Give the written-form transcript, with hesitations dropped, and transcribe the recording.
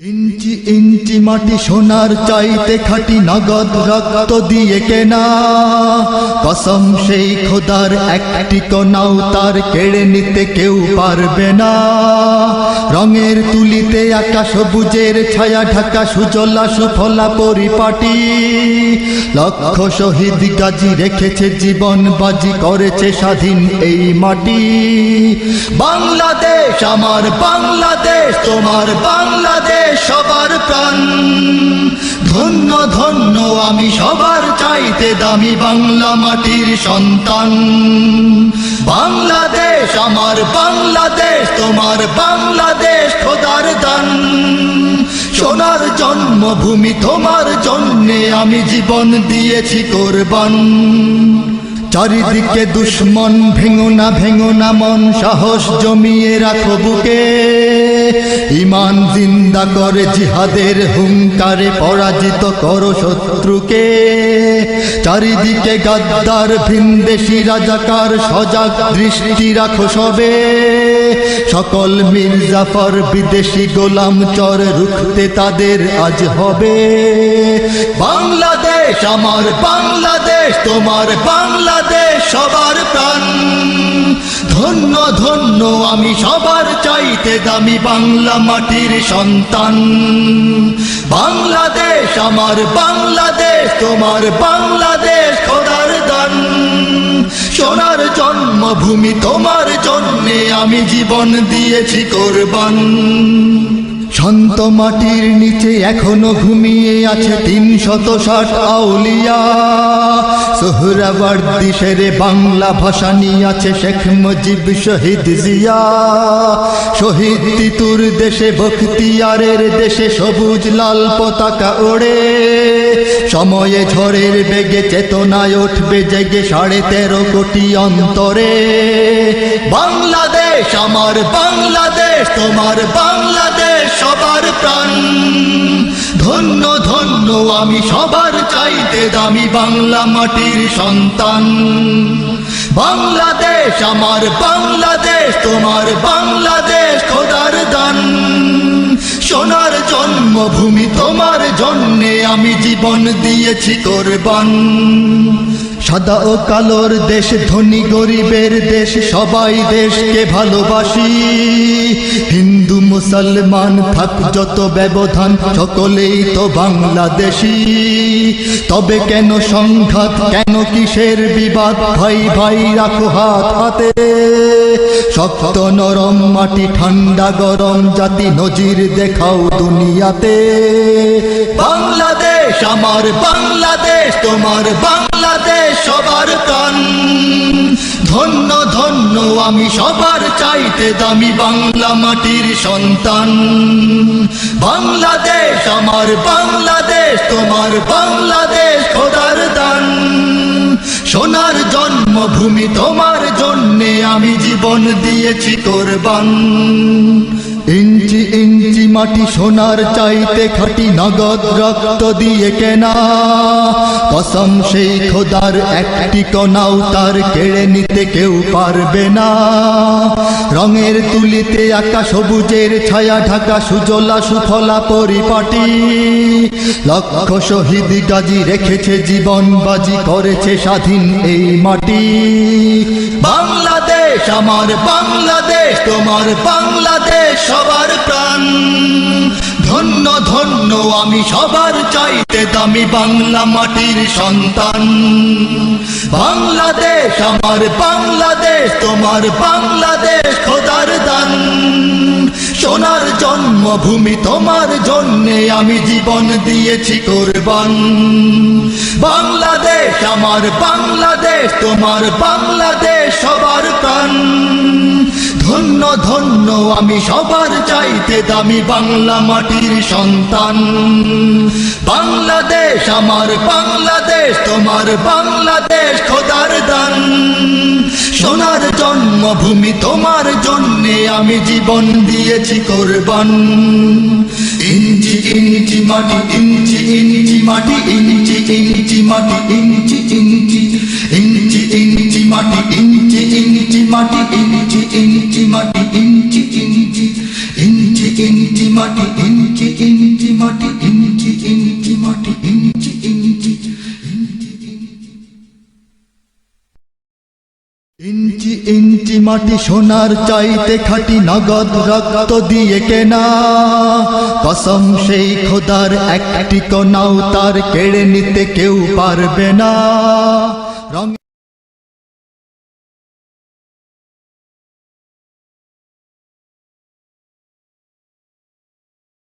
ইঞ্চি ইঞ্চি মাটি সোনার চাইতে খাঁটি নগদ রক্ত দিয়ে কেনা, কসম সেই খোদার একটি কণাও তার কেড়ে নিতে কেউ পারবে না। রঙের তুলিতে আঁকা সবুজের ছায়া ঢাকা সুজলা সুফলা পরিপাটি, লক্ষ শহীদ গাজী রেখেছে জীবন বাজি, করেছে স্বাধীন এই মাটি। বাংলাদেশ আমার বাংলাদেশ, তোমার বাংলাদেশ সবার প্রাণ। ধন্য ধন্য আমি সবার চাইতে দামি বাংলা মাটির সন্তান। বাংলাদেশ আমার বাংলাদেশ, তোমার বাংলাদেশ খোদার দান। সোনার জন্মভূমি তোমার জন্যে আমি জীবন দিয়েছি কোরবান। চারিদিকে দুশ্মন, ভেঙো না মন, সাহস জমিয়ে রাখো বুকে। ঈমান জিন্দা করে জিহাদের হুঙ্কারে পরাজিত করো শত্রুকে। চারিদিকে গাদ্দার ভিনদেশী রাজাকার, সজাগ দৃষ্টি রাখো সবে। সকল মির্জাফর বিদেশি গোলাম চর, রুখতে তাদের আজ হবে। বাংলাদেশ আমার বাংলাদেশ, তোমার বাংলাদেশ সবার প্রাণ। ধন্য ধন্য আমি সবার চাইতে দামি বাংলা মাটির সন্তান। বাংলাদেশ আমার বাংলাদেশ, তোমার বাংলাদেশ খোদার দান। সোনার জন্মভূমি তোমার জন্যে আমি জীবন দিয়েছি কোরবান। শান্ত মাটির নিচে এখনো ঘুমিয়ে আছে ৩৬০ আউলিয়া। সোহরাওয়ার্দী শেরে বাংলা ভাষা নিয়ে আছে শেখ মুজিব, শহীদ জিয়া। শহীদ তিতুর দেশে বখতিয়ারের দেশে সবুজ লাল পতাকা ওড়ে। সময়ে ঝড়ের বেগে চেতনায় উঠবে জেগে ১৩.৫ কোটি অন্তরে। বাংলাদেশ আমার বাংলাদেশ, তোমার বাংলাদেশ সবার প্রাণ। ধন্য ধন্য আমি সবার চাইতে দামি বাংলা মাটির সন্তান। বাংলাদেশ আমার বাংলাদেশ, তোমার বাংলাদেশ খোদার দান। সোনার জন্মভূমি তোমার জন্যে আমি জীবন দিয়েছি কোরবান। সাদা ও কালোর দেশ, ধনী গরিবের দেশ, সবাই দেশকে ভালোবাসি। হিন্দু মুসলমান থাক যত ব্যবধান, সকলেই তো বাংলাদেশি। তবে কেন সংঘাত, কেন কিসের বিবাদ? ভাই ভাই রাখো হাত হাতে। শক্ত নরম মাটি, ঠান্ডা গরম জাতি, নজির দেখাও দুনিয়াতে। বাংলাদেশ আমার বাংলাদেশ, তোমার বাংলাদেশ সবার প্রাণ। ধন্য ধন্য আমি সবার চাইতে দামি বাংলা মাটির সন্তান। বাংলাদেশ আমার বাংলাদেশ, তোমার বাংলাদেশ খোদার দান। সোনার জন্মভূমি তোমার জন্যে আমি জীবন দিয়েছি কোরবান। ইঞ্চি ইঞ্চি মাটি সোনার চাইতে খাঁটি নগদ রক্ত দিয়ে কেনা, কসম সেই খোদার একটি কণাও তার কেড়ে নিতে কেউ পারবে না। রঙের তুলিতে আঁকা সবুজের ছায়া ঢাকা সুজলা সুফলা পরিপাটি, লক্ষ শহীদ গাজী রেখেছে জীবন বাজি, করেছে স্বাধীন এই মাটি। বাংলাদেশ আমার বাংলাদেশ, তোমার বাংলাদেশ সবার প্রাণ। ধন্য ধন্য আমি সবার চাইতে দামি বাংলা মাটির সন্তান। বাংলাদেশ আমার বাংলাদেশ, তোমার বাংলাদেশ খোদার দান। সোনার জন্মভূমি তোমার জন্যে আমি জীবন দিয়েছি কোরবান। বাংলাদেশ আমার বাংলাদেশ, তোমার বাংলাদেশ সবার প্রাণ। ধন্য ধন্য আমি সবার চাইতে দামি বাংলা মাটির সন্তান। বাংলাদেশ আমার বাংলাদেশ, তোমার বাংলাদেশ খোদার দান। সোনার জন্মভূমি তোমার জন্যে আমি জীবন দিয়েছি কোরবান। ইঞ্চি ইঞ্চি মাটি, ইঞ্চি ইঞ্চি মাটি, ইঞ্চি ইঞ্চি মাটি, ইঞ্চি ইঞ্চি ইঞ্চি ইঞ্চি মাটি, ইঞ্চি ইঞ্চি মাটি, ইঞ্চি ইঞ্চি মাটি, ইঞ্চি ইঞ্চি ইঞ্চি ইঞ্চি মাটি, ইঞ্চি ইঞ্চি ইঞ্চি ইঞ্চি মাটি সোনার চাইতে খাঁটি নগদ রক্ত দিয়ে কেনা কসম সেই খোদার একটি কণাও তার কেড়ে নিতে কেউ পারবে না।